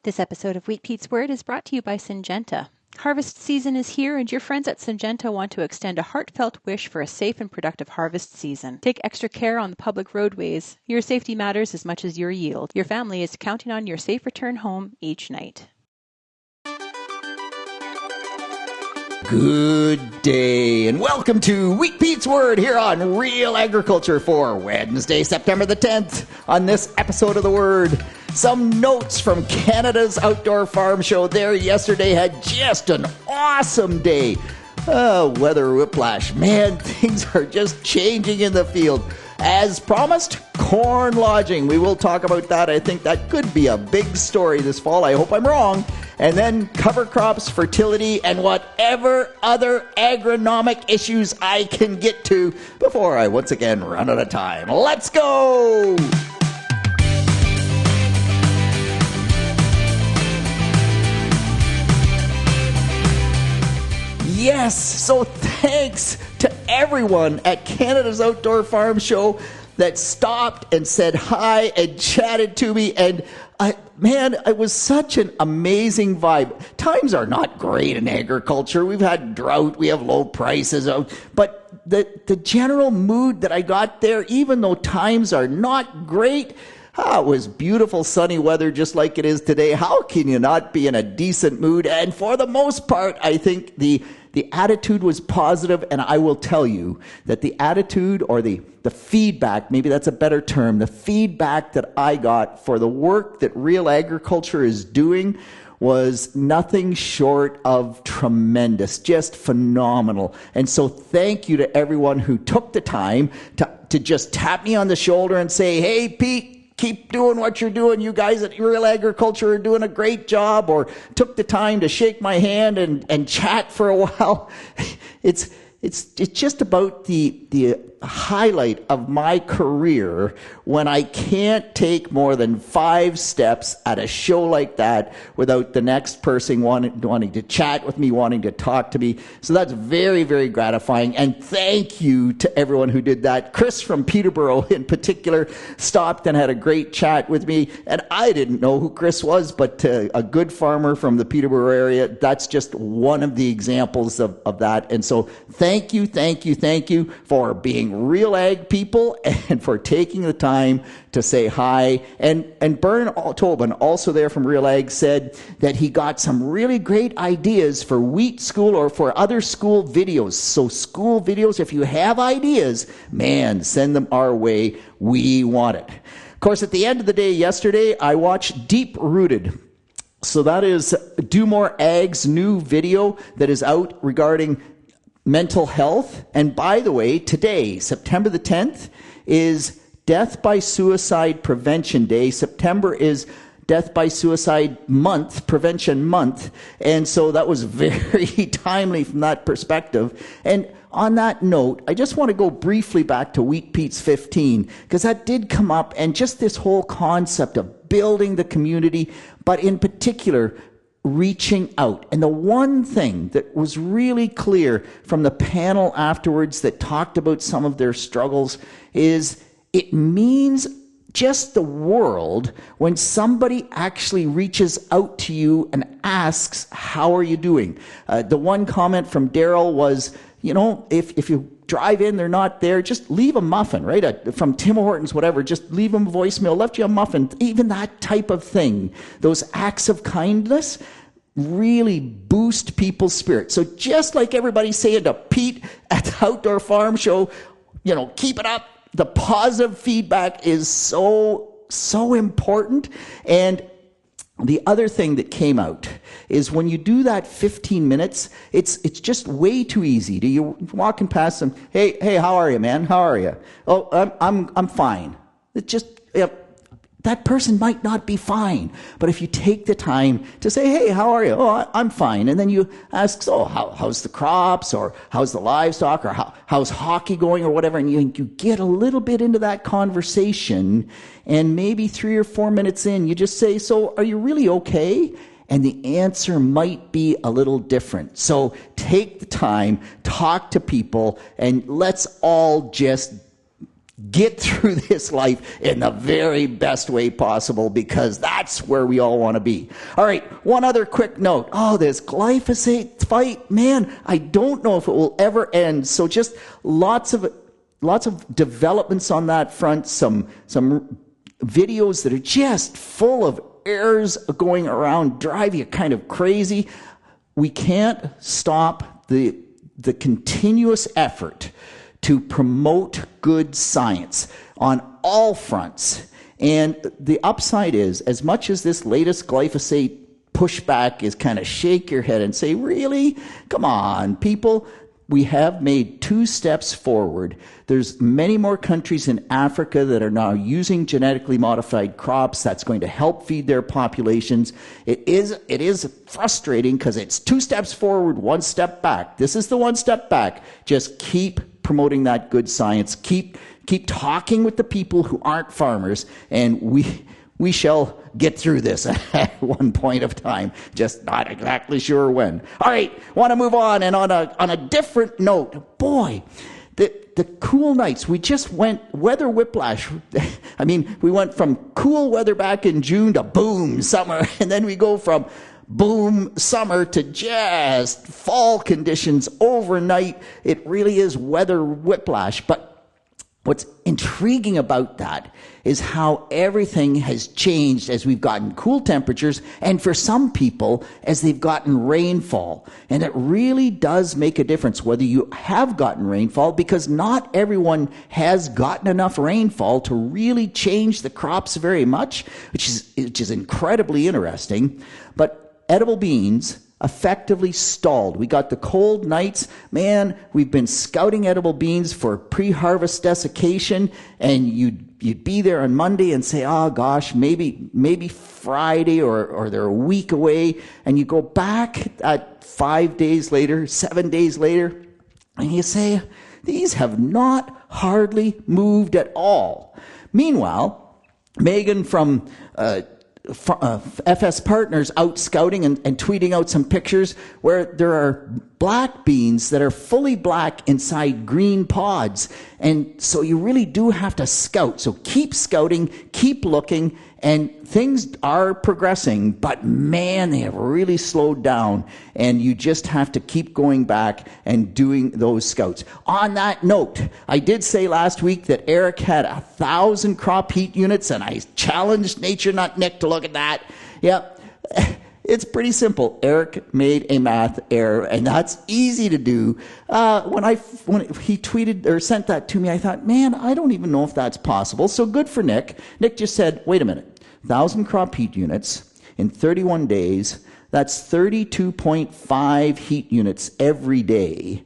This episode of Wheat Pete's Word is brought to you by Syngenta. Harvest season is here, and your friends at Syngenta want to extend a heartfelt wish for a safe and productive harvest season. Take extra care on the public roadways. Your safety matters as much as your yield. Your family is counting on your safe return home each night. Good day, and welcome to Wheat Pete's Word here on Real Agriculture for Wednesday, September the 10th. On this episode of The Word, some notes from Canada's Outdoor Farm Show there yesterday had just an awesome day. Weather whiplash. Man, things are just changing in the field. As promised, corn lodging. We will talk about that. I think that could be a big story this fall. I hope I'm wrong. And then cover crops, fertility, and whatever other agronomic issues I can get to before I once again run out of time. Let's go! Yes, so thanks to everyone at Canada's Outdoor Farm Show that stopped and said hi and chatted to me. And man, it was such an amazing vibe. Times are not great in agriculture. We've had drought, we have low prices, but the general mood that I got there, even though times are not great, it was beautiful sunny weather just like it is today. How can you not be in a decent mood? And for the most part, I think the attitude was positive, and I will tell you that the attitude or the feedback, maybe that's a better term, the feedback that I got for the work that Real Agriculture is doing was nothing short of tremendous, just phenomenal. And so thank you to everyone who took the time to just tap me on the shoulder and say, hey, Pete, keep doing what you're doing. You guys at Real Agriculture are doing a great job, or took the time to shake my hand and chat for a while. It's just about the highlight of my career when I can't take more than 5 steps at a show like that without the next person wanting to chat with me, wanting to talk to me. So that's very, very gratifying. And thank you to everyone who did that. Chris from Peterborough in particular stopped and had a great chat with me. And I didn't know who Chris was, but a good farmer from the Peterborough area. That's just one of the examples of that. And so thank you for being real ag people and for taking the time to say hi. And Bern Tobin, also there from Real Ag, said that he got some really great ideas for wheat school or for other school videos. So school videos, if you have ideas, man, send them our way. We want it. Of course, at the end of the day yesterday, I watched Deep Rooted. So that is Do More Ag's new video that is out regarding mental health. And by the way, today, September the 10th, is Death by Suicide Prevention Day. September is Death by Suicide Month, Prevention Month. And so that was very timely from that perspective. And on that note, I just want to go briefly back to Wheat Pete's 15, because that did come up, and just this whole concept of building the community, but in particular, reaching out. And the one thing that was really clear from the panel afterwards that talked about some of their struggles is it means just the world when somebody actually reaches out to you and asks, how are you doing? The one comment from Daryl was, if you drive in, they're not there, just leave a muffin, right? From Tim Hortons, whatever, just leave them a voicemail, left you a muffin, even that type of thing. Those acts of kindness really boost people's spirit. So just like everybody's saying to Pete at the Outdoor Farm Show, keep it up. The positive feedback is so important. And the other thing that came out is when you do that 15 minutes, it's just way too easy. You're walking past them, hey, how are you, man? How are you? Oh, I'm fine. It just, that person might not be fine. But if you take the time to say, hey, how are you? Oh, I'm fine. And then you ask, how's the crops, or how's the livestock, or how's hockey going, or whatever. And you get a little bit into that conversation, and maybe 3 or 4 minutes in, you just say, so are you really okay? And the answer might be a little different. So take the time, talk to people, and let's all just get through this life in the very best way possible, because that's where we all want to be. All right, one other quick note. Oh, this glyphosate fight, man, I don't know if it will ever end. So just lots of developments on that front, some videos that are just full of errors going around, drive you kind of crazy. We can't stop the continuous effort to promote good science on all fronts. And the upside is, as much as this latest glyphosate pushback is kind of shake your head and say, really? Come on, people. We have made 2 steps forward. There's many more countries in Africa that are now using genetically modified crops. That's going to help feed their populations. It is frustrating because it's 2 steps forward, 1 step back. This is the 1 step back. Just keep promoting that good science. Keep talking with the people who aren't farmers, and we shall get through this at one point of time. Just not exactly sure when. All right, want to move on. And on a different note, boy, the cool nights. We just went weather whiplash. I mean, we went from cool weather back in June to boom summer, and then we go from boom summer to just fall conditions overnight. It really is weather whiplash. But what's intriguing about that is how everything has changed as we've gotten cool temperatures, and for some people, as they've gotten rainfall. And it really does make a difference whether you have gotten rainfall, because not everyone has gotten enough rainfall to really change the crops very much, which is incredibly interesting. But edible beans effectively stalled. We got the cold nights. Man, we've been scouting edible beans for pre-harvest desiccation, and you'd be there on Monday and say, oh gosh, maybe Friday, or they're a week away, and you go back at 5 days later, 7 days later, and you say, these have not hardly moved at all. Meanwhile, Megan from FS Partners out scouting and tweeting out some pictures where there are black beans that are fully black inside green pods. And so you really do have to scout. So keep scouting, keep looking, and things are progressing, but man, they have really slowed down, and you just have to keep going back and doing those scouts. On that note, I did say last week that Eric had 1,000 crop heat units, and I challenged Nature Nut Nick to look at that. Yep. It's pretty simple. Eric made a math error, and that's easy to do. When he tweeted or sent that to me, I thought, man, I don't even know if that's possible. So good for Nick. Nick just said, wait a minute, 1,000 crop heat units in 31 days. That's 32.5 heat units every day.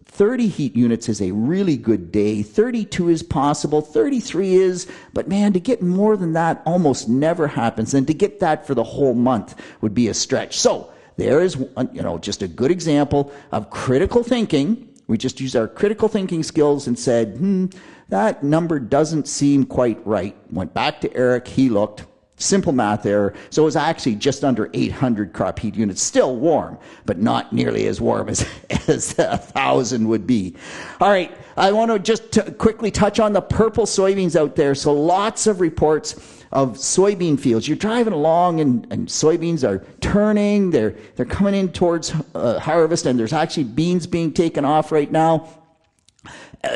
30 heat units is a really good day. 32 is possible. 33 is, but man, to get more than that almost never happens. And to get that for the whole month would be a stretch. So there is, just a good example of critical thinking. We just used our critical thinking skills and said, that number doesn't seem quite right. Went back to Eric. He looked. Simple math error. So it was actually just under 800 crop heat units. Still warm, but not nearly as warm as 1,000 would be. All right, I want to just quickly touch on the purple soybeans out there. So lots of reports of soybean fields. You're driving along and soybeans are turning. They're coming in towards harvest, and there's actually beans being taken off right now.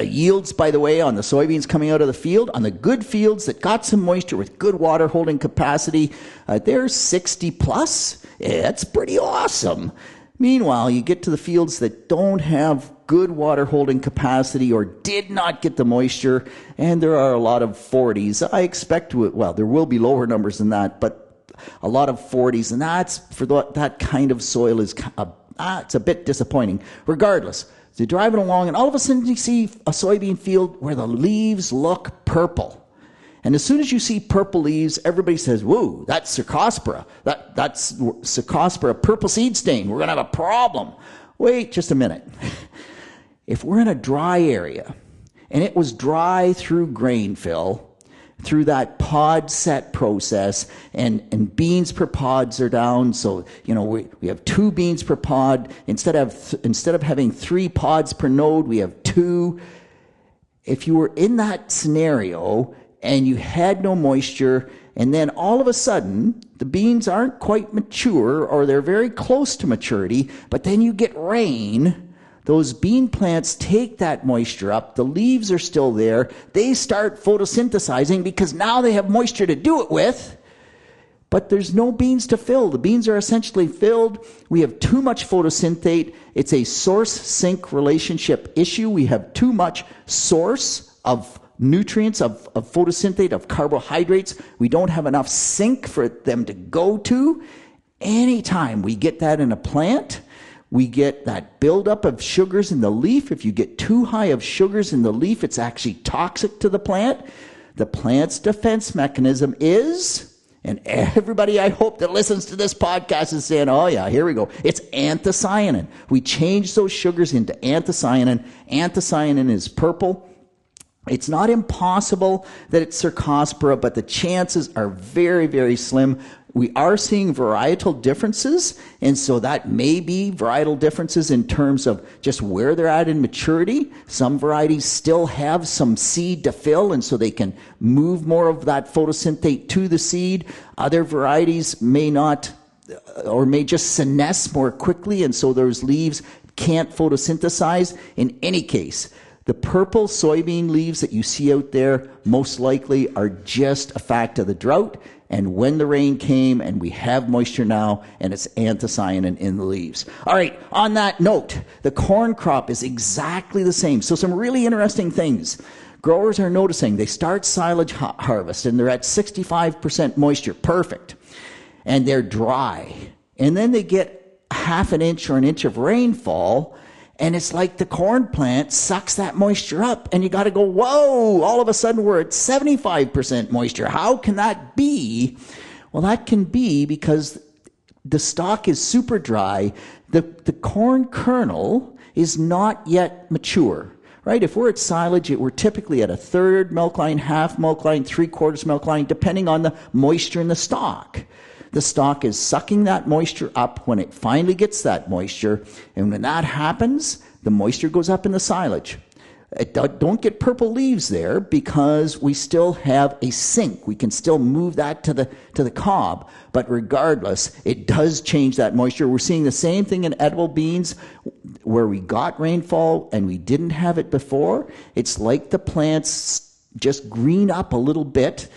Yields, by the way, on the soybeans coming out of the field, on the good fields that got some moisture with good water holding capacity, they're 60 plus. Yeah, that's pretty awesome. Meanwhile, you get to the fields that don't have good water holding capacity or did not get the moisture, and there are a lot of 40s. I expect, there will be lower numbers than that, but a lot of 40s, and that's for that kind of soil is it's a bit disappointing. Regardless, you're driving along, and all of a sudden you see a soybean field where the leaves look purple. And as soon as you see purple leaves, everybody says, whoa, that's Cercospora. That's Cercospora purple seed stain. We're going to have a problem. Wait just a minute. If we're in a dry area, and it was dry through grain fill, through that pod set process, and beans per pods are down. So, we have 2 beans per pod. Instead of having 3 pods per node, we have 2. if you were in that scenario and you had no moisture, and then all of a sudden the beans aren't quite mature or they're very close to maturity, but then you get rain, those bean plants take that moisture up, the leaves are still there, they start photosynthesizing because now they have moisture to do it with, but there's no beans to fill. The beans are essentially filled. We have too much photosynthate. It's a source-sink relationship issue. We have too much source of nutrients, of photosynthate, of carbohydrates. We don't have enough sink for them to go to. Anytime we get that in a plant, we get that buildup of sugars in the leaf. If you get too high of sugars in the leaf, it's actually toxic to the plant. The plant's defense mechanism is, and everybody I hope that listens to this podcast is saying, oh yeah, here we go. It's anthocyanin. We change those sugars into anthocyanin. Anthocyanin is purple. It's not impossible that it's Cercospora, but the chances are very, very slim. We are seeing varietal differences, and so that may be varietal differences in terms of just where they're at in maturity. Some varieties still have some seed to fill, and so they can move more of that photosynthate to the seed. Other varieties may not, or may just senesce more quickly, and so those leaves can't photosynthesize. In any case, the purple soybean leaves that you see out there most likely are just a fact of the drought. And when the rain came, and we have moisture now, and it's anthocyanin in the leaves. All right, on that note, the corn crop is exactly the same. So some really interesting things. Growers are noticing they start silage harvest, and they're at 65% moisture, perfect. And they're dry. And then they get half an inch or an inch of rainfall, and it's like the corn plant sucks that moisture up, and you got to go, whoa, all of a sudden we're at 75% moisture. How can that be? Well, that can be because the stalk is super dry. The corn kernel is not yet mature, right? If we're at silage, we're typically at a third milk line, half milk line, 3/4 milk line, depending on the moisture in the stalk. The stalk is sucking that moisture up when it finally gets that moisture. And when that happens, the moisture goes up in the silage. Don't get purple leaves there because we still have a sink. We can still move that to the cob. But regardless, it does change that moisture. We're seeing the same thing in edible beans where we got rainfall and we didn't have it before. It's like the plants just green up a little bit.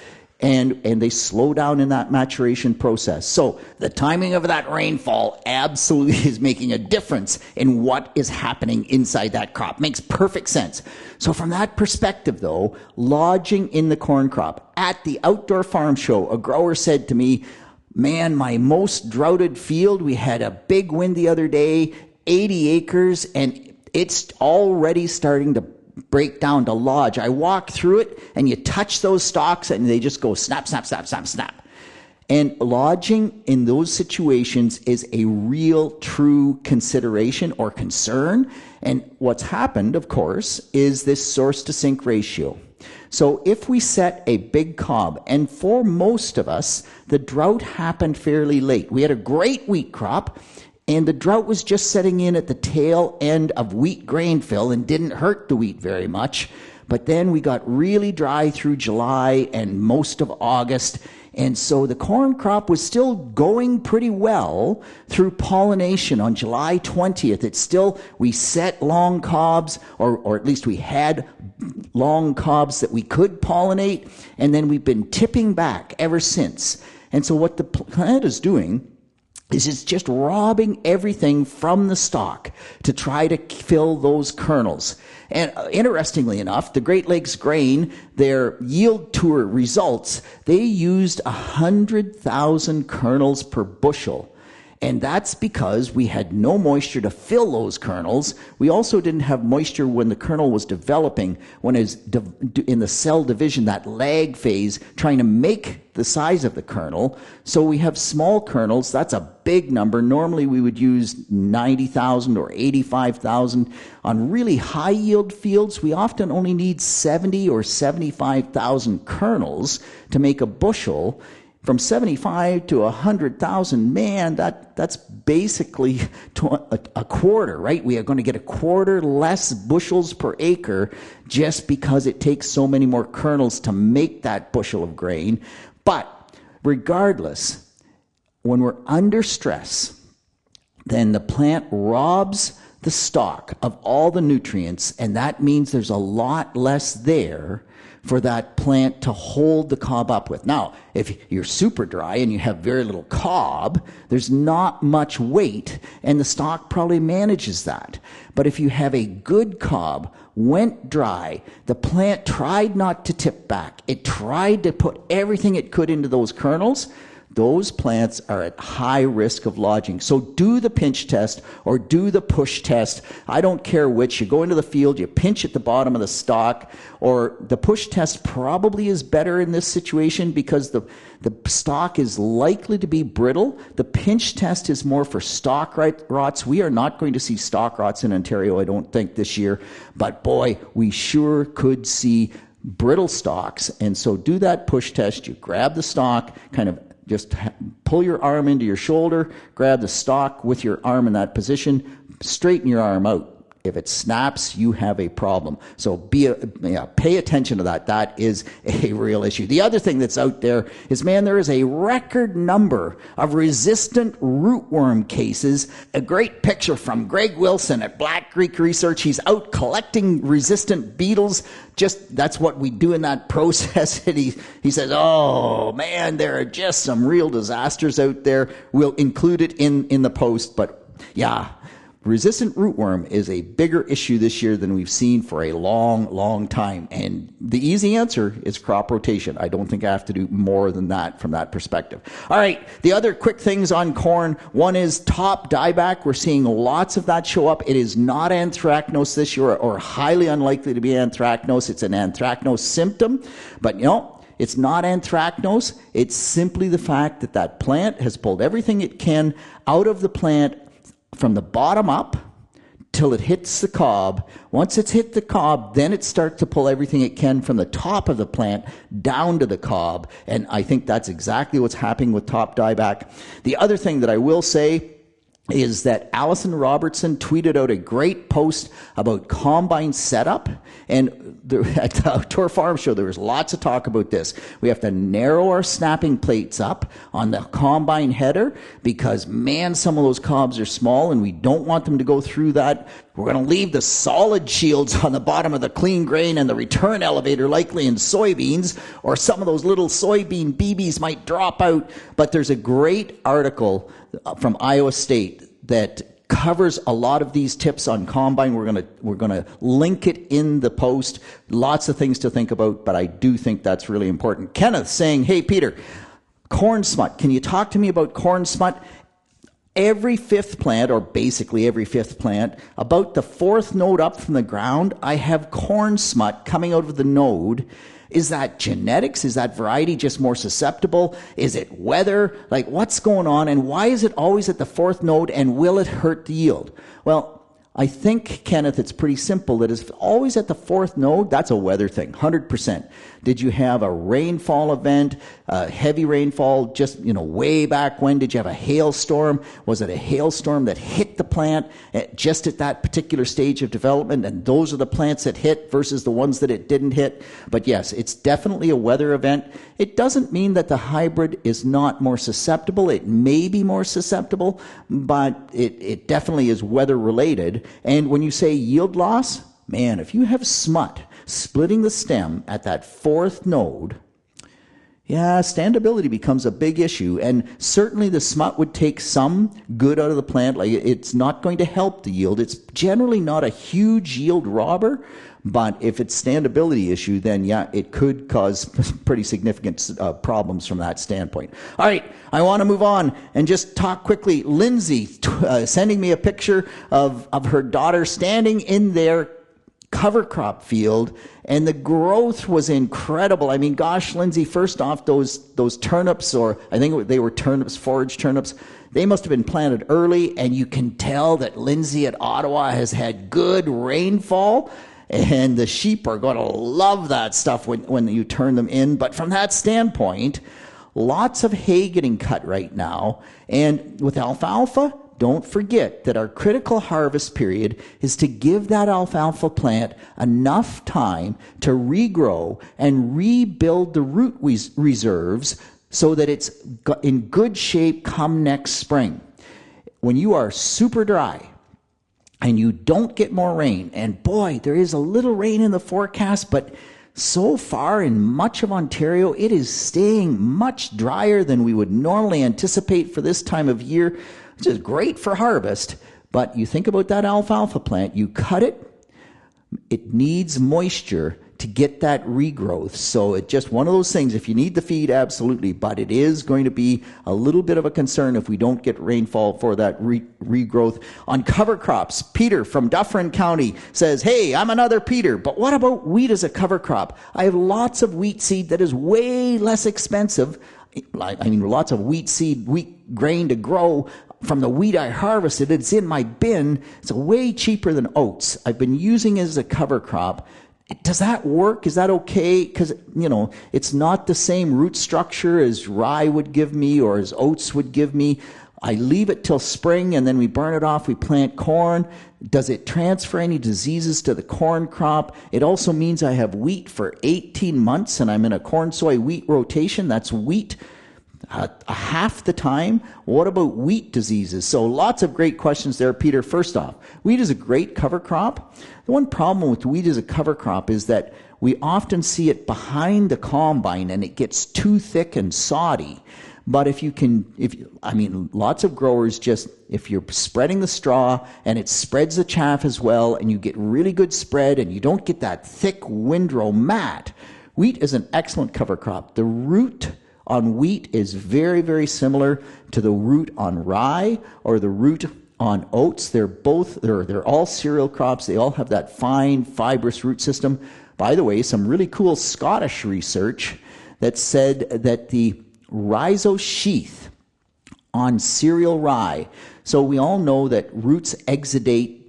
And they slow down in that maturation process. So the timing of that rainfall absolutely is making a difference in what is happening inside that crop. Makes perfect sense. So from that perspective, though, lodging in the corn crop. At the outdoor farm show, a grower said to me, man, my most droughted field, we had a big wind the other day, 80 acres, and it's already starting to break down to lodge. I walk through it, and you touch those stalks, and they just go snap, snap, snap, snap, snap. And lodging in those situations is a real, true consideration or concern. And what's happened, of course, is this source-to-sink ratio. So if we set a big cob, and for most of us, the drought happened fairly late. We had a great wheat crop, and the drought was just setting in at the tail end of wheat grain fill and didn't hurt the wheat very much. But then we got really dry through July and most of August. And so the corn crop was still going pretty well through pollination on July 20th. It's still, we set long cobs, or at least we had long cobs that we could pollinate. And then we've been tipping back ever since. And so what the plant is doing is it's just robbing everything from the stalk to try to fill those kernels. And interestingly enough, the Great Lakes Grain, their yield tour results, they used 100,000 kernels per bushel. And that's because we had no moisture to fill those kernels. We also didn't have moisture when the kernel was developing, when it was in the cell division, that lag phase, trying to make the size of the kernel. So we have small kernels. That's a big number. Normally we would use 90,000 or 85,000. On really high yield fields, we often only need 70 or 75,000 kernels to make a bushel. from 75 to 100,000, man, that's basically a quarter, right? We are going to get a quarter less bushels per acre just because it takes so many more kernels to make that bushel of grain. But regardless, when we're under stress, then the plant robs the stalk of all the nutrients, and that means there's a lot less there for that plant to hold the cob up with. Now, if you're super dry and you have very little cob, there's not much weight, and the stalk probably manages that. But if you have a good cob, went dry, the plant tried not to tip back, it tried to put everything it could into those kernels, those plants are at high risk of lodging. So do the pinch test or do the push test. I don't care which. You go into the field, you pinch at the bottom of the stalk, or the push test probably is better in this situation because the stalk is likely to be brittle. The pinch test is more for stalk rots. We are not going to see stalk rots in Ontario, I don't think, this year. But boy, we sure could see brittle stalks. And so do that push test. You grab the stalk, kind of just pull your arm into your shoulder, grab the stalk with your arm in that position, straighten your arm out. If it snaps, you have a problem. So pay attention to that. That is a real issue. The other thing that's out there is, man, there is a record number of resistant rootworm cases. A great picture from Greg Wilson at Black Creek Research. He's out collecting resistant beetles. Just that's what we do in that process. And he says, oh, man, there are just some real disasters out there. We'll include it in the post. But, yeah. Resistant rootworm is a bigger issue this year than we've seen for a long, long time. And the easy answer is crop rotation. I don't think I have to do more than that from that perspective. All right, the other quick things on corn. One is top dieback. We're seeing lots of that show up. It is not anthracnose this year, or highly unlikely to be anthracnose. It's an anthracnose symptom. But, it's not anthracnose. It's simply the fact that that plant has pulled everything it can out of the plant from the bottom up till it hits the cob. Once it's hit the cob, then it starts to pull everything it can from the top of the plant down to the cob. And I think that's exactly what's happening with top dieback. The other thing that I will say is that Allison Robertson tweeted out a great post about combine setup. And at the Outdoor Farm Show, there was lots of talk about this. We have to narrow our snapping plates up on the combine header because, man, some of those cobs are small and we don't want them to go through that. We're going to leave the solid shields on the bottom of the clean grain and the return elevator likely in soybeans, or some of those little soybean BBs might drop out. But there's a great article from Iowa State that covers a lot of these tips on combine. We're gonna link it in the post. Lots of things to think about, but I do think that's really important. Kenneth saying, hey, Peter, corn smut. Can you talk to me about corn smut? Every fifth plant, or basically every fifth plant, about the fourth node up from the ground, I have corn smut coming out of the node. Is that genetics? Is that variety just more susceptible? Is it weather? Like, what's going on? And why is it always at the fourth node, and will it hurt the yield? Well, I think, Kenneth, it's pretty simple that it's always at the fourth node. That's a weather thing, 100%. Did you have a rainfall event, heavy rainfall just, way back when? Did you have a hailstorm? Was it a hailstorm that hit the plant just at that particular stage of development? And those are the plants that hit versus the ones that it didn't hit. But yes, it's definitely a weather event. It doesn't mean that the hybrid is not more susceptible. It may be more susceptible, but it definitely is weather related. And when you say yield loss, man, if you have smut splitting the stem at that fourth node, yeah, standability becomes a big issue. And certainly the smut would take some good out of the plant. Like, it's not going to help the yield. It's generally not a huge yield robber, but if it's standability issue, then yeah, it could cause pretty significant problems from that standpoint. All right, I want to move on and just talk quickly. Lindsay sending me a picture of her daughter standing in their cover crop field, and the growth was incredible. I mean, gosh, Lindsay, first off, those turnips, or I think they were turnips, forage turnips, they must have been planted early, and you can tell that Lindsay at Ottawa has had good rainfall, and the sheep are going to love that stuff when you turn them in. But from that standpoint, Lots of hay getting cut right now. And with alfalfa, don't forget that our critical harvest period is to give that alfalfa plant enough time to regrow and rebuild the root reserves so that it's in good shape come next spring. When you are super dry and you don't get more rain, and boy, there is a little rain in the forecast, but so far in much of Ontario, it is staying much drier than we would normally anticipate for this time of year, which is great for harvest. But you think about that alfalfa plant, you cut it, it needs moisture to get that regrowth. So it's just one of those things. If you need the feed, absolutely, but it is going to be a little bit of a concern if we don't get rainfall for that regrowth. On cover crops, Peter from Dufferin County says, hey, I'm another Peter, but what about wheat as a cover crop? I have lots of wheat seed that is way less expensive. I mean, lots of wheat seed, wheat grain to grow from the wheat I harvested. It's in my bin. It's way cheaper than oats. I've been using it as a cover crop. Does that work? Is that okay? Because, it's not the same root structure as rye would give me or as oats would give me. I leave it till spring and then we burn it off. We plant corn. Does it transfer any diseases to the corn crop? It also means I have wheat for 18 months and I'm in a corn, soy, wheat rotation. That's wheat half the time. What about wheat diseases? So lots of great questions there, Peter. First off, wheat is a great cover crop. The one problem with wheat as a cover crop is that we often see it behind the combine and it gets too thick and soddy. But lots of growers if you're spreading the straw and it spreads the chaff as well and you get really good spread and you don't get that thick windrow mat, wheat is an excellent cover crop. The root on wheat is very, very similar to the root on rye or the root on oats. They're all cereal crops. They all have that fine, fibrous root system. By the way, some really cool Scottish research that said that the rhizosheath on cereal rye, so we all know that roots exudate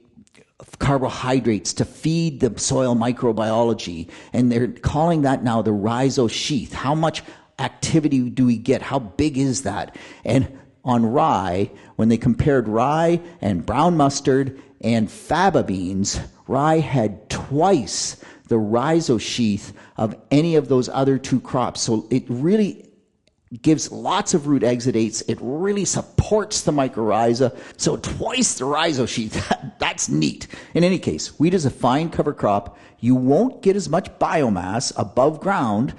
carbohydrates to feed the soil microbiology, and they're calling that now the rhizosheath. How much activity do we get? How big is that? And on rye, when they compared rye and brown mustard and faba beans, rye had twice the rhizosheath of any of those other two crops. So it really gives lots of root exudates. It really supports the mycorrhiza. So twice the rhizosheath. That's neat. In any case, wheat is a fine cover crop. You won't get as much biomass above ground,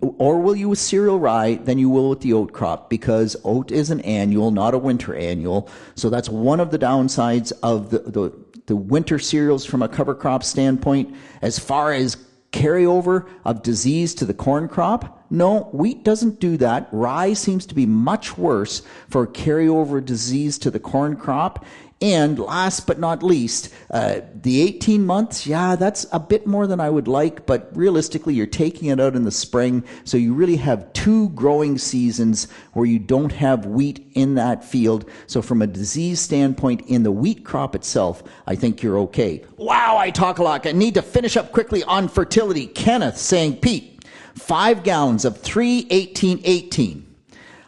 or will you with cereal rye, than you will with the oat crop, because oat is an annual, not a winter annual. So that's one of the downsides of the winter cereals from a cover crop standpoint. As far as carryover of disease to the corn crop, no, wheat doesn't do that. Rye seems to be much worse for carryover disease to the corn crop. And last but not least, the 18 months, that's a bit more than I would like, but realistically, you're taking it out in the spring, so you really have two growing seasons where you don't have wheat in that field. So from a disease standpoint in the wheat crop itself, I think you're okay. Wow, I talk a lot. I need to finish up quickly on fertility. Kenneth saying, Pete, 5 gallons of 3-18-18.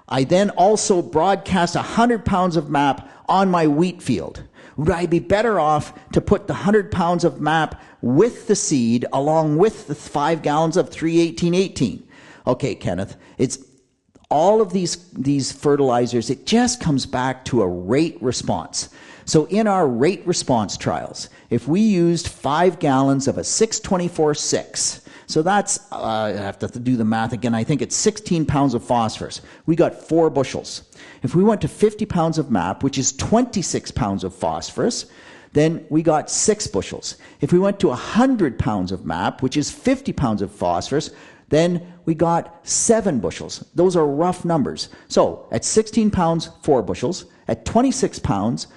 I then also broadcast 100 pounds of MAP on my wheat field. Would I be better off to put the 100 pounds of MAP with the seed along with the 5 gallons of 3-18-18? Okay, Kenneth, it's all of these fertilizers, it just comes back to a rate response. So in our rate response trials, if we used 5 gallons of a 624-6, so that's, I have to do the math again, I think it's 16 pounds of phosphorus. We got 4 bushels. If we went to 50 pounds of MAP, which is 26 pounds of phosphorus, then we got 6 bushels. If we went to 100 pounds of MAP, which is 50 pounds of phosphorus, then we got 7 bushels. Those are rough numbers. So at 16 pounds, 4 bushels. At 26 pounds,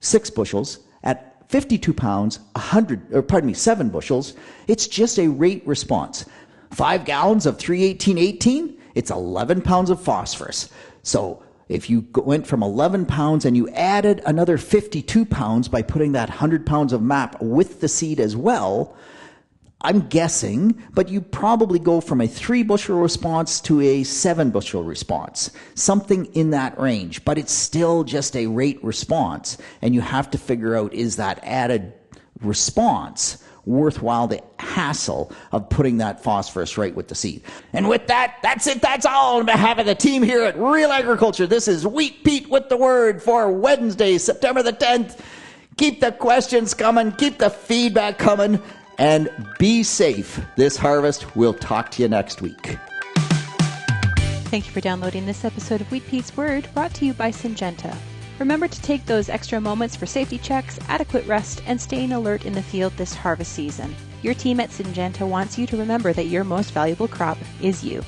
6 bushels. At 52 pounds, 7 bushels. It's just a rate response. 5 gallons of 3-18-18, it's 11 pounds of phosphorus. So if you went from 11 pounds and you added another 52 pounds by putting that 100 pounds of MAP with the seed as well, I'm guessing, but you probably go from a 3 bushel response to a 7 bushel response, something in that range, but it's still just a rate response, and you have to figure out, is that added response worthwhile the hassle of putting that phosphorus right with the seed? And with that, that's it. That's all on behalf of the team here at Real Agriculture. This is Wheat Pete with the Word for Wednesday, September the 10th. Keep the questions coming. Keep the feedback coming. And be safe this harvest. We'll talk to you next week. Thank you for downloading this episode of Wheat Pete's Word, brought to you by Syngenta. Remember to take those extra moments for safety checks, adequate rest, and staying alert in the field this harvest season. Your team at Syngenta wants you to remember that your most valuable crop is you.